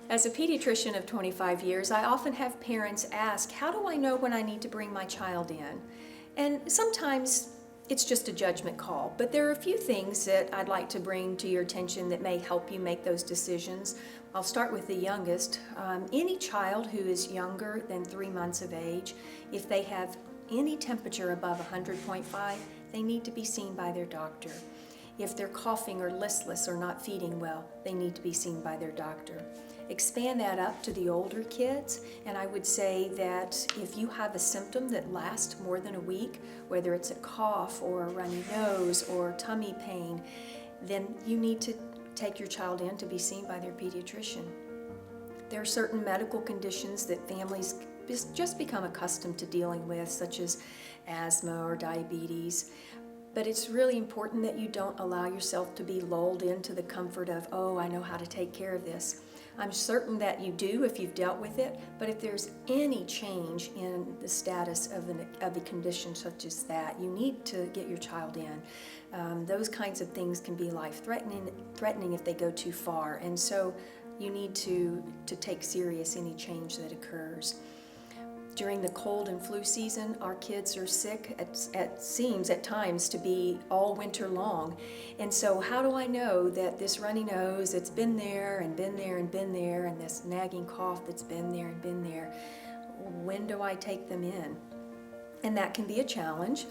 As a pediatrician of 25 years, I often have parents ask, how do I know when I need to bring my child in? And sometimes it's just a judgment call, but there are a few things that I'd like to bring to your attention that may help you make those decisions. I'll start with the youngest. Any child who is younger than 3 months of age, if they have any temperature above 100.5, they need to be seen by their doctor. If they're coughing or listless or not feeding well, they need to be seen by their doctor. Expand that up to the older kids, and I would say that if you have a symptom that lasts more than a week, whether it's a cough or a runny nose or tummy pain, then you need to take your child in to be seen by their pediatrician. There are certain medical conditions that families just become accustomed to dealing with, such as asthma or diabetes. But it's really important that you don't allow yourself to be lulled into the comfort of, oh, I know how to take care of this. I'm certain that you do if you've dealt with it, but if there's any change in the status of a condition such as that, you need to get your child in. Those kinds of things can be life-threatening if they go too far, and so you need to take serious any change that occurs. During the cold and flu season, our kids are sick, it seems at times to be all winter long. And so how do I know that this runny nose that's been there and been there and been there, and this nagging cough that's been there and been there, when do I take them in? And that can be a challenge,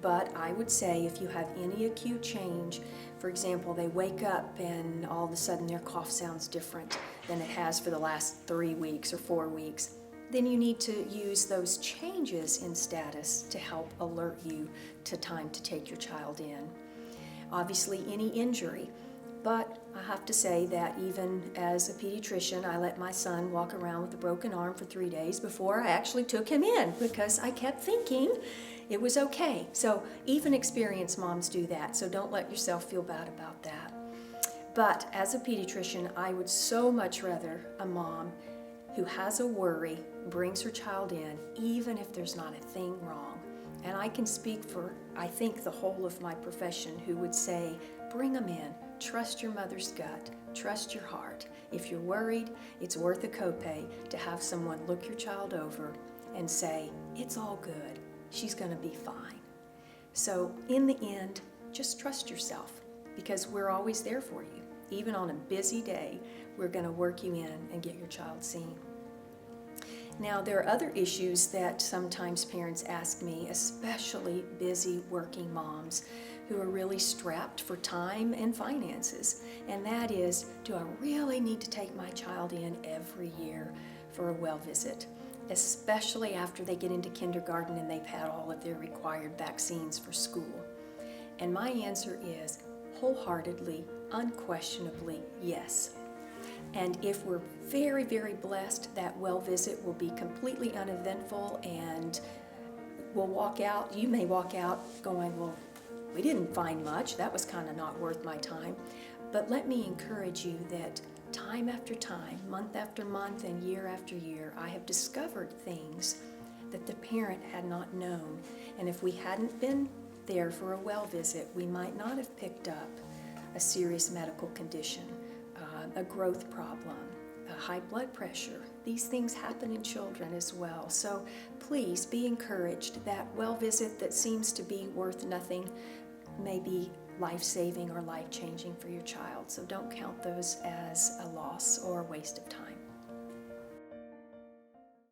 but I would say if you have any acute change, for example, they wake up and all of a sudden their cough sounds different than it has for the last 3 weeks or 4 weeks, then you need to use those changes in status to help alert you to time to take your child in. Obviously, any injury, but I have to say that even as a pediatrician, I let my son walk around with a broken arm for 3 days before I actually took him in because I kept thinking it was okay. So even experienced moms do that, so don't let yourself feel bad about that. But as a pediatrician, I would so much rather a mom who has a worry brings her child in, even if there's not a thing wrong. And I can speak for, I think, the whole of my profession who would say, bring them in, trust your mother's gut, trust your heart. If you're worried, it's worth a copay to have someone look your child over and say, it's all good, she's gonna be fine. So in the end, just trust yourself, because we're always there for you. Even on a busy day, we're going to work you in and get your child seen. Now, there are other issues that sometimes parents ask me, especially busy working moms who are really strapped for time and finances. And that is, do I really need to take my child in every year for a well visit, especially after they get into kindergarten and they've had all of their required vaccines for school? And my answer is wholeheartedly, unquestionably, yes. And if we're very, very blessed, that well visit will be completely uneventful and we'll walk out, you may walk out going, well, we didn't find much, that was kind of not worth my time. But let me encourage you that time after time, month after month, and year after year, I have discovered things that the parent had not known. And if we hadn't been there for a well visit, we might not have picked up a serious medical condition, a growth problem, a high blood pressure. These things happen in children as well. So please be encouraged that well visit that seems to be worth nothing may be life-saving or life-changing for your child. So don't count those as a loss or a waste of time.